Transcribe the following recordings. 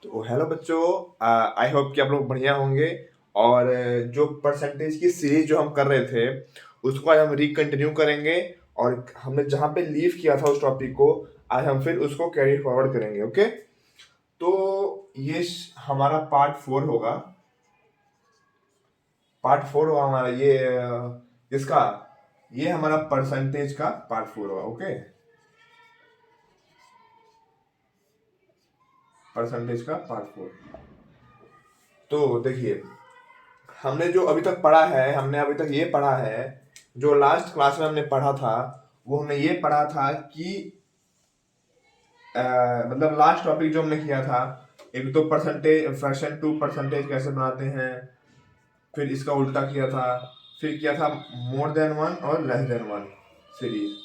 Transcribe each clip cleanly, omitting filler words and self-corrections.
तो हेलो बच्चों, I hope कि आप लोग बढ़िया होंगे। और जो परसेंटेज की सीरीज जो हम कर रहे थे उसको आज हम रिकंटिन्यू करेंगे। और हमने जहाँ पे लीव किया था उस टॉपिक को आज हम फिर उसको कैरी फॉरवर्ड करेंगे। ओके, तो ये हमारा पार्ट 4 होगा। पार्ट 4 होगा हमारा ये इसका ये हमारा परसेंटेज का पार्ट 4 होगा। ओके, परसेंटेज का पार्ट 4। तो देखिए, हमने जो अभी तक पढ़ा है, हमने अभी तक ये पढ़ा है, जो लास्ट क्लास में हमने पढ़ा था वो हमने ये पढ़ा था कि मतलब लास्ट टॉपिक जो हमने किया था, एक तो परसेंटेज फ्रैक्शन टू परसेंटेज कैसे बनाते हैं, फिर इसका उल्टा किया था, फिर किया था मोर देन वन और लेस देन वन सीरीज,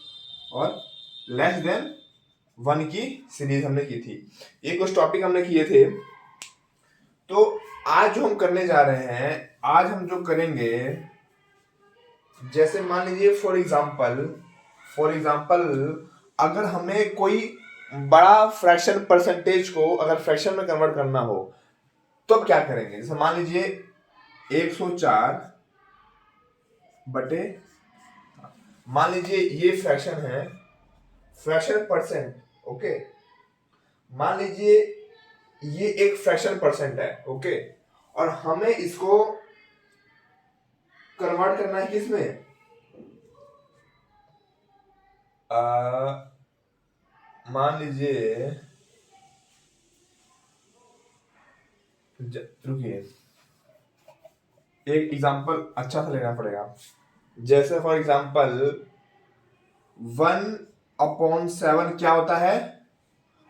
और लेस देन वन की सीरीज हमने की थी। ये कुछ टॉपिक हमने किए थे। तो आज जो हम करने जा रहे हैं, आज हम जो करेंगे, जैसे मान लीजिए फॉर एग्जांपल अगर हमें कोई बड़ा फ्रैक्शन परसेंटेज को अगर फ्रैक्शन में कन्वर्ट करना हो तो अब क्या करेंगे। जैसे मान लीजिए 104 बटे, मान लीजिए ये फ्रैक्शन है, फ्रैक्शन परसेंट। ओके, मान लीजिए ये एक फ्रैक्शन परसेंट है। ओके, और हमें इसको कन्वर्ट करना है किसमें, मान लीजिए रुकिए, एक एग्जांपल अच्छा सा लेना पड़ेगा। जैसे फॉर एग्जांपल 1/7 क्या होता है,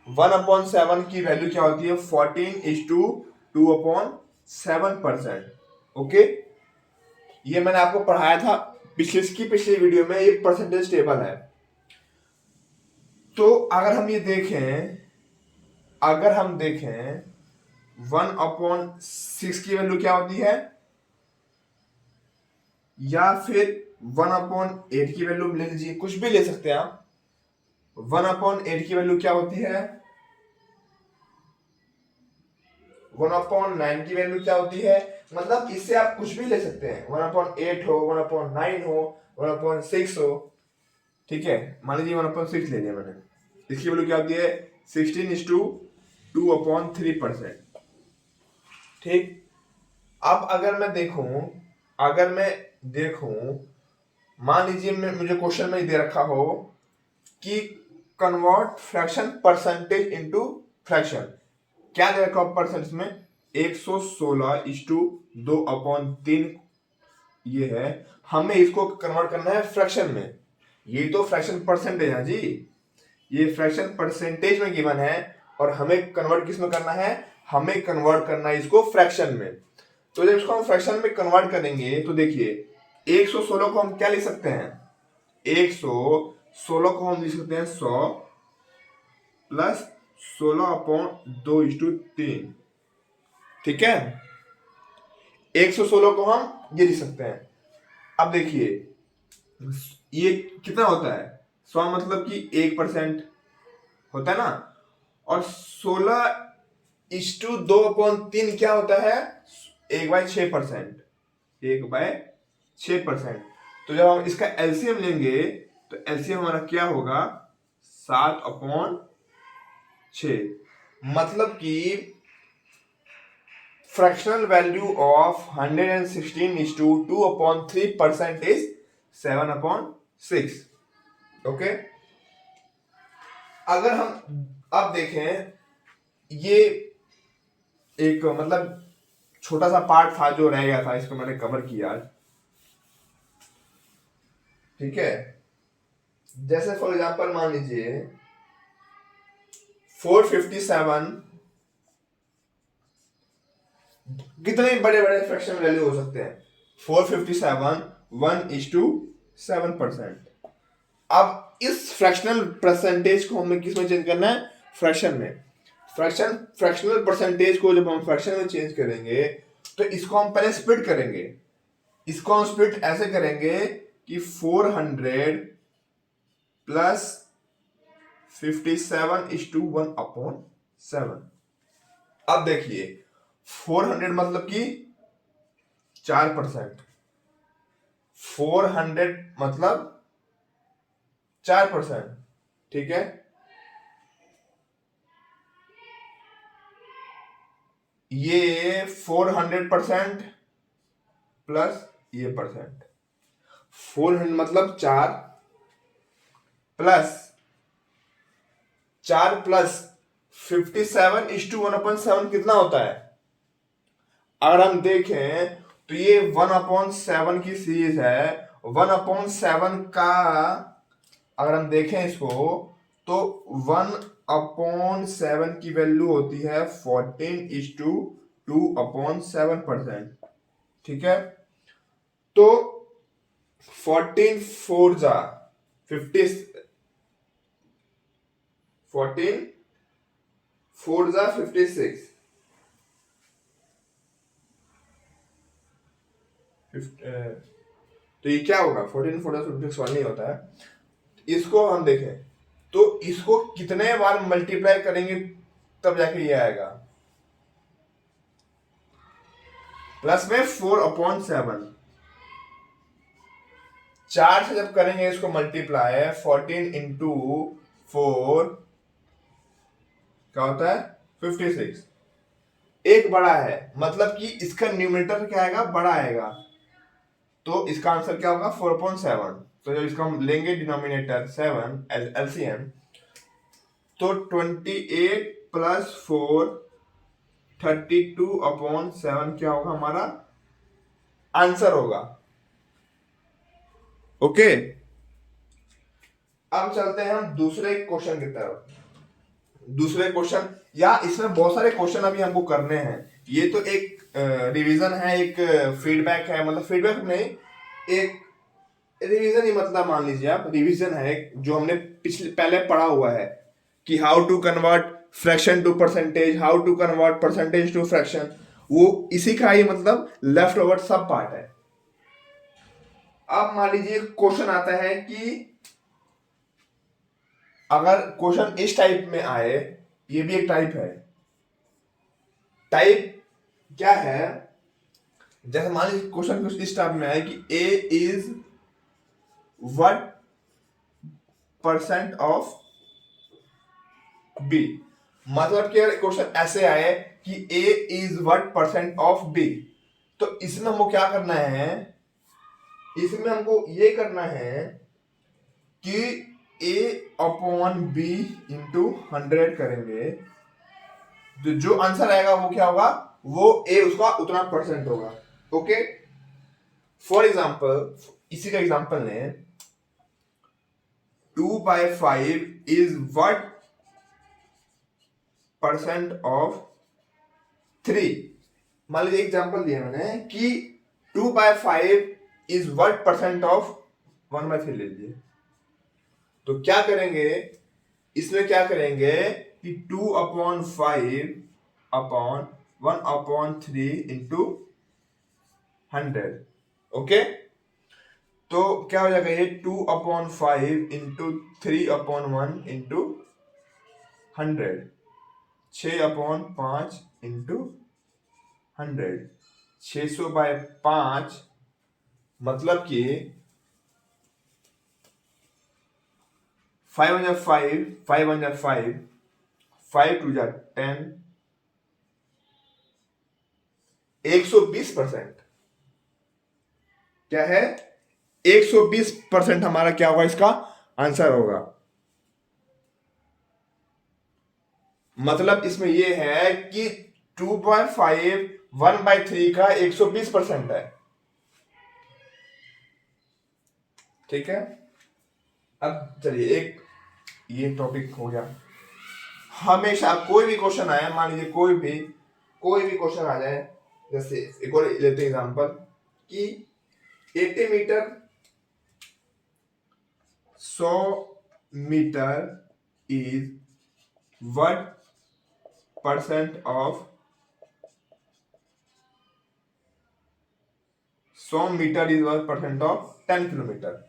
1/7 की वैल्यू क्या होती है, 14:2/7%। ओके, ये मैंने आपको पढ़ाया था पिछली वीडियो में, ये परसेंटेज टेबल है। तो अगर हम देखें 1/6 की वैल्यू क्या होती है, या फिर 1/8 की वैल्यू ले लीजिए, कुछ भी ले सकते हैं आप। 1/8 की वैल्यू क्या होती है, 1/9 की वैल्यू क्या होती है, मतलब इससे आप कुछ भी ले सकते हैं। 1/8 हो, 1/9 हो, 1/6 हो। ठीक है, मान लीजिए 1/6 ले लिया मैंने, इसकी वैल्यू क्या होती है 16:2/3%। ठीक, अब अगर मैं देखूं, मान लीजिए मुझे क्वेश्चन में दे रखा हो कि convert fraction percentage into fraction, क्या दे रखा हो परसेंट में, 116:2/3 ये है। हमें इसको कन्वर्ट करना है फ्रैक्शन में। ये तो फ्रैक्शन परसेंटेज है जी, ये फ्रैक्शन परसेंटेज में गिवन है, और हमें कन्वर्ट किस में करना है, हमें कन्वर्ट करना है इसको फ्रैक्शन में। तो जब इसको हम फ्रैक्शन में कन्वर्ट करेंगे तो देखिए 116 को हम क्या लिख सकते हैं, 116 को हम लिख सकते हैं 100 प्लस 16/2:3। ठीक है, 116 को हम ये लिख सकते हैं। अब देखिए ये कितना होता है, 100 मतलब कि 1% होता है ना, और 16:2/3 क्या होता है, 1/6%, 1/6%। तो जब हम इसका एलसीएम लेंगे तो एलसीएम हमारा क्या होगा, 7/6। मतलब कि fractional value of 116:2/3% is 7/6। Okay, अगर हम अब देखें, ये एक मतलब छोटा सा पार्ट था जो रह गया था, इसको मैंने कवर किया। ठीक है, जैसे फॉर एग्जांपल मान लीजिए 457, कितने बड़े बड़े फ्रैक्शन वैल्यू हो सकते हैं, 457 1:7%। अब इस फ्रैक्शनल परसेंटेज को हमें किस में चेंज करना है, फ्रैक्शन में। फ्रैक्शनल परसेंटेज को जब हम फ्रैक्शन में चेंज करेंगे तो इसको हम पहले स्प्लिट करेंगे। इसको हम स्प्लिट ऐसे करेंगे कि 400 प्लस 57:1/7। अब देखिए 400 मतलब कि 4%, 400 मतलब 4%, ठीक है। ये 400% प्लस ये परसेंट, 400 मतलब 4 प्लस 57:1/7 कितना होता है? अगर हम देखें तो ये 1/7 की सीरीज है। 1/7 का अगर हम देखें इसको तो 1/7 की वैल्यू होती है 14:2/7%, ठीक है। तो 14 4 जा 50, 14 4 जा 56, तो ये क्या होगा? 14 4 56 1 नहीं होता है। इसको हम देखें तो इसको कितने बार मल्टीप्लाई करेंगे तब जाके ये आएगा? प्लस में 4/7, 4 से जब करेंगे इसको मल्टीप्लाई 14 इंटू 4 क्या होता है? 56। एक बड़ा है मतलब कि इसका न्यूमरेटर क्या आएगा? बड़ा आएगा। तो इसका आंसर क्या होगा? 4/7। तो जब इसका हम लेंगे डिनोमिनेटर 7 एज एलसीएम तो 28 प्लस 4 32/7 क्या होगा? हमारा आंसर होगा। ओके, अब चलते हैं हम दूसरे क्वेश्चन की तरफ। दूसरे क्वेश्चन या इसमें बहुत सारे क्वेश्चन अभी हमको करने हैं। ये तो एक रिवीजन है, एक फीडबैक है, मतलब फीडबैक नहीं, एक रिवीजन ही, मतलब मान लीजिए आप रिवीजन है जो हमने पिछले पहले पढ़ा हुआ है कि how to convert fraction to percentage, how to convert percentage to fraction, वो इसी का ही मतलब लेफ्ट ओवर सब पार्ट है। अब मान लीजिए क्वेश्चन आता है कि अगर क्वेश्चन इस टाइप में आए, ये भी एक टाइप है। टाइप क्या है? जैसे मान लीजिए क्वेश्चन कुछ इस टाइप में आए कि A is what percent of B, मतलब कि अगर क्वेश्चन ऐसे आए कि A is what percent of B, तो इसमें हमको क्या करना है? इसमें हमको ये करना है कि A/B इंटू 100 करेंगे, जो आंसर आएगा वो क्या होगा? वो A उसका उतना परसेंट होगा। ओके, फॉर एग्जाम्पल इसी का एग्जाम्पल लें, 2/5 इज व्हाट परसेंट ऑफ 3। मान लीजिए एग्जाम्पल दिया मैंने कि 2/5 इज व्हाट परसेंट ऑफ 1/3 ले लीजिए। तो क्या करेंगे इसमें? क्या करेंगे कि 2/5/1/3 इंटू 100। ओके, तो क्या हो जाएगा? ये 2/5 इंटू 3/1 इंटू 100, 6/5 इंटू 100, 600/5 मतलब कि 5 1 5 5 1 5 5 2 10, 120%। क्या है? 120% हमारा क्या होगा? इसका आंसर होगा। मतलब इसमें यह है कि 2/5 1/3 का 120% है। ठीक है, अब चलिए एक ये टॉपिक हो गया। हमेशा कोई भी क्वेश्चन आए, मान लीजिए कोई भी क्वेश्चन आ जाए, जैसे एक और लेते एग्जांपल कि 80 metre 100 metre is what percent of 100 metre is what percent of 10 kilometre.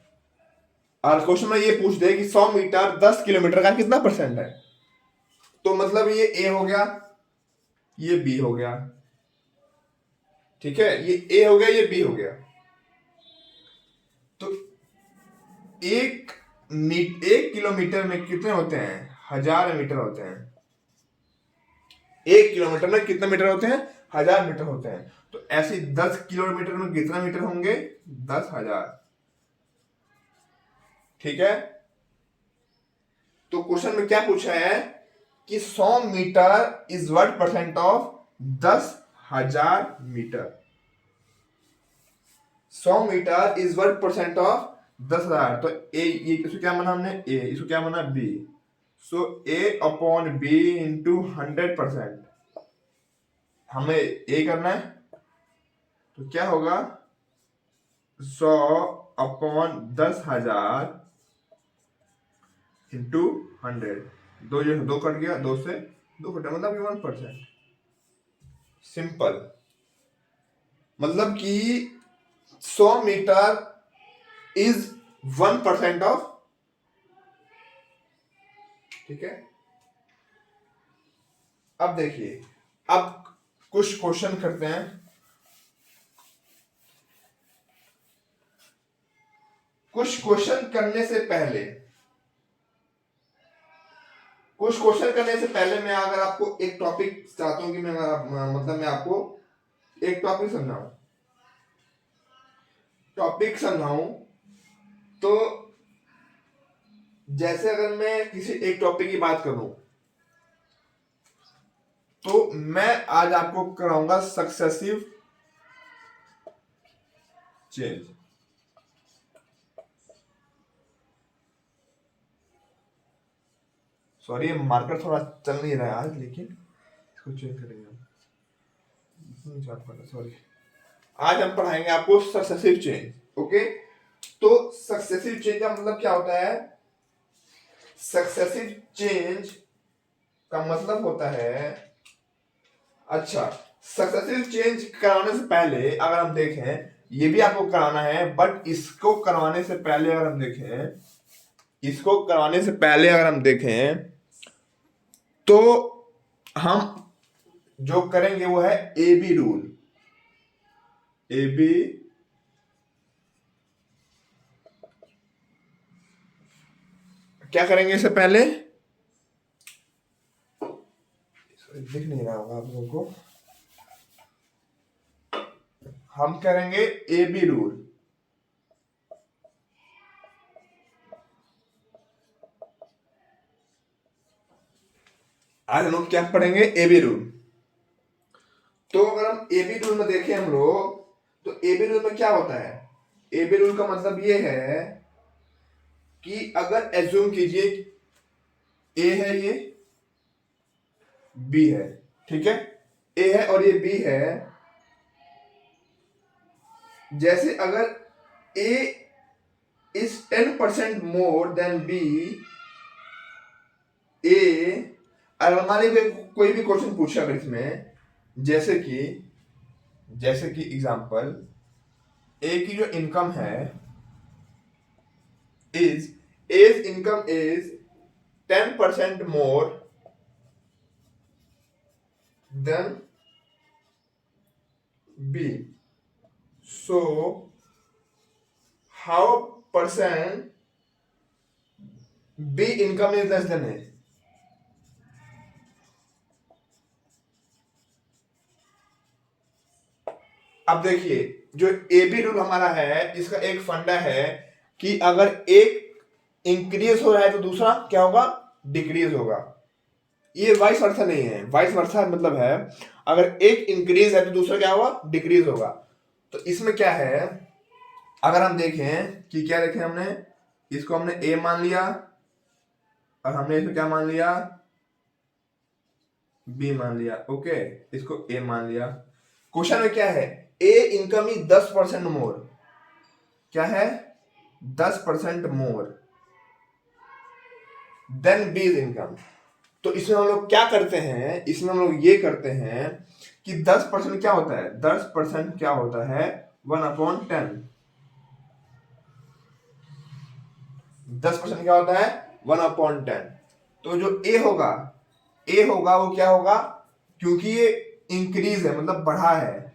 और क्वेश्चन में ये पूछ दे कि 100 मीटर 10 किलोमीटर का कितना परसेंट है, तो मतलब ये ए हो गया, ये बी हो गया, ठीक है, ये ए हो गया, ये बी हो गया। तो एक किलोमीटर में कितने होते हैं? 1000 मीटर होते हैं। 1 किलोमीटर में कितने मीटर होते हैं? 1000 मीटर होते हैं। तो ऐसे 10 किलोमीटर में कितना मीटर होंगे? 10,000, ठीक है। तो क्वेश्चन में क्या पूछा है कि 100 metre is what percent of 10,000 metre. 100 metre is what percent of 10,000। तो ए, ये इसको क्या माना हमने? ए। इसको क्या माना? बी। सो ए अपॉन बी इंटू 100%। हमें ए करना है, तो क्या होगा? 100 अपॉन 10,000 इंटू 100। दो जो दो कट गया, दो से दो कटा, मतलब 1%। सिंपल। मतलब कि 100 मीटर इज 1% ऑफ, ठीक है। अब देखिए, अब कुछ क्वेश्चन करते हैं। कुछ क्वेश्चन करने से पहले मैं अगर आपको एक टॉपिक चाहता हूं कि मैं मतलब मैं आपको एक टॉपिक समझाऊं, तो जैसे अगर मैं किसी एक टॉपिक की बात करूं, तो मैं आज आपको कराऊंगा सक्सेसिव चेंज। सॉरी, मार्कर थोड़ा चल नहीं रहा है आज, लेकिन इसको चेंज करेंगे हम। सॉरी, आज हम पढ़ाएंगे आपको सक्सेसिव चेंज। ओके, तो सक्सेसिव चेंज का मतलब क्या होता है? सक्सेसिव चेंज का मतलब होता है, अच्छा, सक्सेसिव चेंज कराने से पहले अगर हम देखें, ये भी आपको कराना है, बट इसको करवाने से पहले अगर हम देखें, तो हम जो करेंगे वो है A B rule. A B क्या करेंगे इससे पहले? दिख नहीं रहा होगा आप लोगों को। हम करेंगे ए बी रूल। आज हम लोग क्या पढ़ेंगे? A B rule. तो अगर हम ए बी रूल में देखें हम लोग, तो ए बी रूल में क्या होता है? ए बी रूल का मतलब ये है कि अगर एज्यूम कीजिए ए है, ये बी है, ठीक है, ए है और ये बी है। जैसे अगर ए इज 10% मोर देन बी, ए, अगर मान लीजिए कोई भी क्वेश्चन पूछा अगर इसमें, जैसे कि एग्जांपल, ए की जो इनकम है A's income is 10% more than B, so how percent B income is less than A? अब देखिए, जो ए बी रूल हमारा है, इसका एक फंडा है कि अगर एक इंक्रीज हो रहा है तो दूसरा क्या होगा? डिक्रीज होगा। ये वाइस वर्सा नहीं है। वाइस वर्सा मतलब है अगर एक इंक्रीज है तो दूसरा क्या होगा? डिक्रीज होगा। तो इसमें क्या है, अगर हम देखें कि क्या देखें, हमने इसको हमने ए मान लिया और हमने इसको क्या मान लिया? बी मान लिया। ओके, इसको ए मान लिया। क्वेश्चन में क्या है? ए इनकम इज 10% मोर। क्या है? 10% मोर देन बी इनकम। तो इसमें हम लोग क्या करते हैं? इसमें हम लोग ये करते हैं कि 10% क्या होता है? 10% क्या होता है? 1/10। 10% क्या होता है? 1/10। तो जो ए होगा वो क्या होगा? क्योंकि ये इंक्रीज है मतलब बढ़ा है,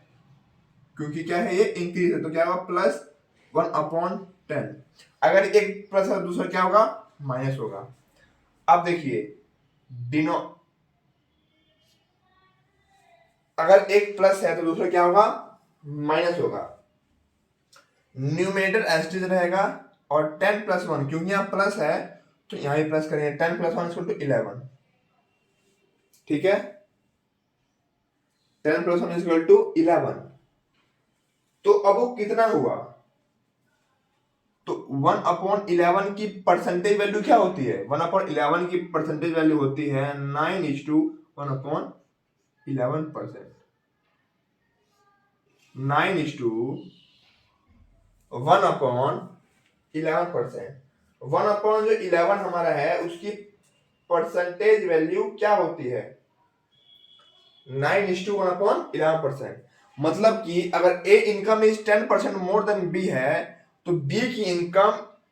क्योंकि क्या है ये इंक्रीज है, तो क्या होगा +1/10। अगर एक प्लस है दूसरा क्या होगा माइनस होगा। अब देखिए डिनो अगर एक प्लस है तो दूसरा क्या होगा माइनस होगा। न्यूमरेटर एस्टिज रहेगा और 10+1 क्योंकि यहाँ प्लस है तो यहाँ भी प्लस करेंगे, 10+1 = 11। ठीक है, 10+1 = 11। तो अब वो कितना हुआ, तो 1/11 की परसेंटेज वैल्यू क्या होती है, 1/11 की परसेंटेज वैल्यू होती है 9:1/11%। 9:1/11%। 1/11 हमारा है उसकी परसेंटेज वैल्यू क्या होती है 9:1/11%। मतलब कि अगर A income is 10% more than B है तो बी की income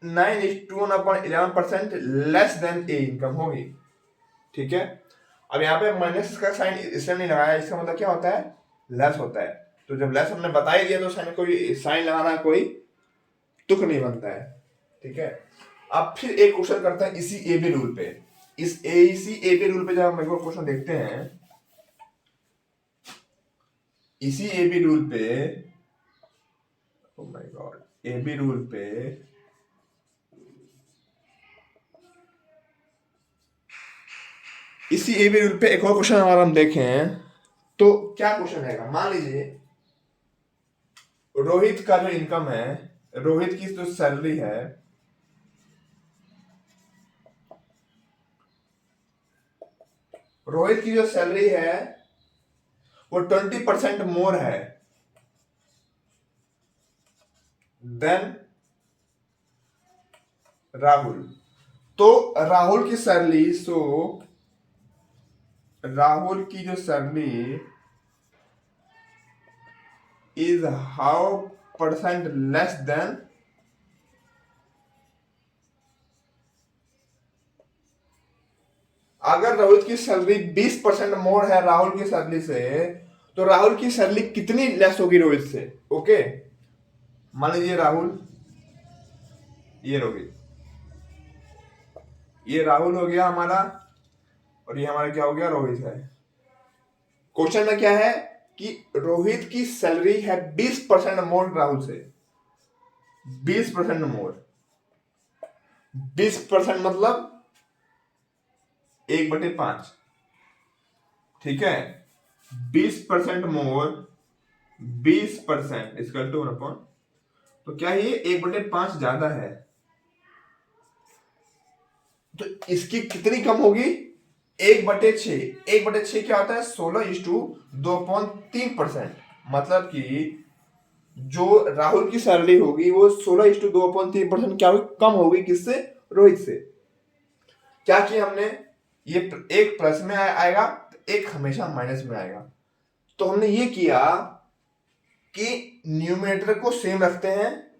9:1/11% less than A income होगी। ठीक है, अब यहाँ पे माइनस का साइन इसलिए नहीं लगाया, इसका मतलब क्या होता है लेस होता है। तो जब लेस हमने बता ही दिया तो साइन कोई साइन लगाना कोई तुक नहीं बनता है। ठीक है, अब फिर एक क्वेश्चन करते हैं इसी ए बी रूल पे। इसी ए बी रूल पे जब हम एक क्वेश्चन देखते हैं, इसी ए बी रूल पे, oh my god, A B rule पे इसी ए बी रूल पे एक और क्वेश्चन अगर हम देखें तो क्या क्वेश्चन है, मान लीजिए रोहित का जो इनकम है, रोहित की जो सैलरी है रोहित की जो सैलरी है वो 20% मोर है देन राहुल। तो राहुल की सैलरी राहुल की जो salary is how percent less than अगर राहुल की सैलरी 20% मोर है राहुल की सैलरी से, तो राहुल की सैलरी कितनी लेस होगी रोहित से। ओके, मान लीजिए राहुल, ये रोहित, ये राहुल हो गया हमारा और ये हमारा क्या हो गया रोहित है। क्वेश्चन में क्या है कि रोहित की सैलरी है 20% मोर राहुल से, 20% मोर। 20% मतलब 1/5। ठीक है, 20% मोर 20% इसका 1/, तो क्या ये 1/5 ज्यादा है, तो इसकी कितनी कम होगी 1/6। 1/6 क्या होता है 16:2.3%। मतलब कि जो राहुल की सैलरी होगी वो 16:2.3% क्या होगी कम होगी किससे रोहित से। क्या किया हमने, ये एक प्लस में आएगा एक हमेशा माइनस में आएगा, तो हमने ये किया कि न्यूमरेटर को सेम रखते हैं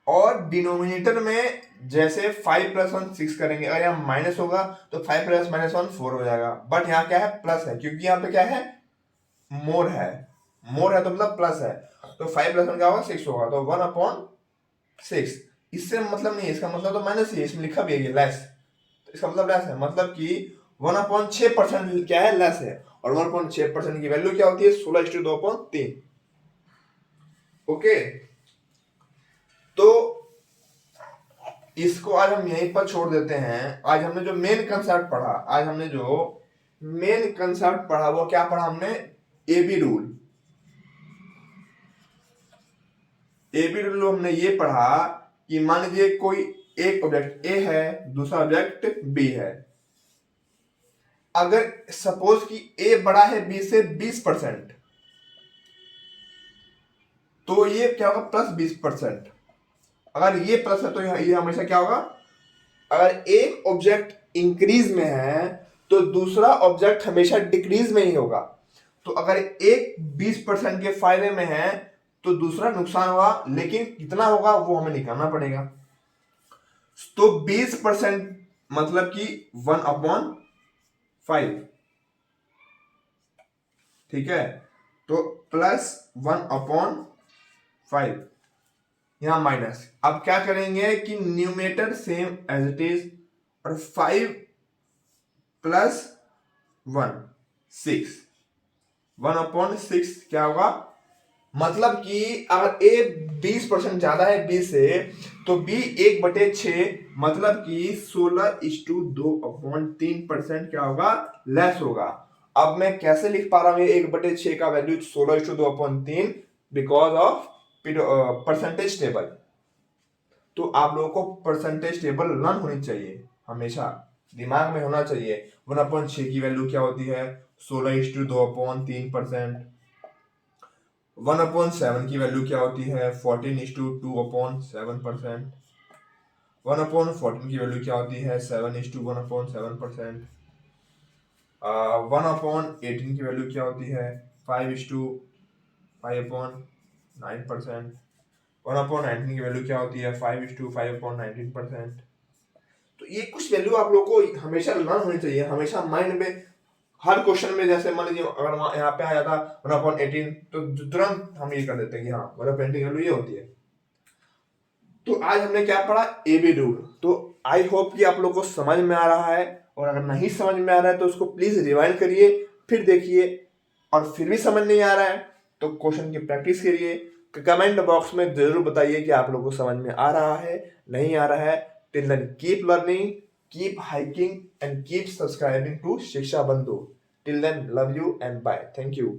और डिनोमिनेटर में जैसे 5+1 6 करेंगे। अगर यहाँ माइनस होगा तो 5 + -1 4 हो जाएगा, बट यहाँ क्या है प्लस है क्योंकि यहाँ पे क्या है मोर है, मोर है तो मतलब प्लस है, तो 5+1 क्या होगा 6 होगा, तो 1/6। इससे मतलब नहीं है, इसका मतलब तो माइनस ही है, इसमें लिखा भी है लेस, तो इसका मतलब लेस है, मतलब कि 1/6% क्या है लेस है, और 1/6% की वैल्यू क्या होती है 16:2.3। ओके, तो इसको आज हम यहीं पर छोड़ देते हैं। आज हमने जो मेन कंसेप्ट पढ़ा, आज हमने जो मेन कंसेप्ट पढ़ा वो क्या पढ़ा हमने, एबी रूल। एबी रूल हमने ये पढ़ा कि मान लीजिए कोई एक ऑब्जेक्ट ए है दूसरा ऑब्जेक्ट बी है, अगर सपोज कि ए बड़ा है बी से 20%, तो ये क्या होगा +20%। अगर ये प्लस है तो ये हमेशा क्या होगा, अगर एक ऑब्जेक्ट इंक्रीज में है तो दूसरा ऑब्जेक्ट हमेशा डिक्रीज में ही होगा। तो अगर एक 20% के फायदे में है तो दूसरा नुकसान होगा, लेकिन कितना होगा वो हमें निकालना पड़ेगा। तो 20% मतलब कि 1/5। ठीक है, तो +1/5 यहाँ माइनस। अब क्या करेंगे कि numerator same as it is, और 5 + 1 6, 1/6 क्या होगा, मतलब कि अगर ए 20% ज्यादा है बी से, तो बी 1/6, मतलब कि 16:2/3% क्या होगा, लेस होगा। अब मैं कैसे लिख पा रहा हूं 1/6 का value 16:2/3, because of percentage table. तो आप लोगों को परसेंटेज टेबल लर्न होनी चाहिए, हमेशा दिमाग में होना चाहिए। 1/6 की वैल्यू क्या होती है, 16:2/3%। 1/7 की वैल्यू क्या होती है, 14:2/7%। 1/14 की वैल्यू क्या होती है, 7:1/7%। 1/18 की वैल्यू क्या होती है, 5:5/9%। 1/19 की वैल्यू क्या होती है, 5:5/19%। तो ये कुछ वैल्यू आप लोगों को हमेशा लर्न होनी चाहिए, हमेशा माइंड में। हर क्वेश्चन में जैसे मान लीजिए अगर यहाँ पे आ जाता 1/18, तो तुरंत हम ये कर देते हैं कि हाँ 1/18 की वैल्यू ये होती है। तो आज हमने क्या पढ़ा, AB रूल। तो आई होप कि आप लोग को समझ में आ रहा है, और अगर नहीं समझ में आ रहा है तो उसको प्लीज रिवाइंड करिए, फिर देखिए। और फिर भी समझ नहीं आ रहा है तो क्वेश्चन की प्रैक्टिस करिए। कमेंट बॉक्स में जरूर बताइए कि आप लोगों को समझ में आ रहा है, नहीं आ रहा है। Till then keep learning, keep hiking and keep subscribing to Shiksha Bandhu. Till then love you and bye, thank you.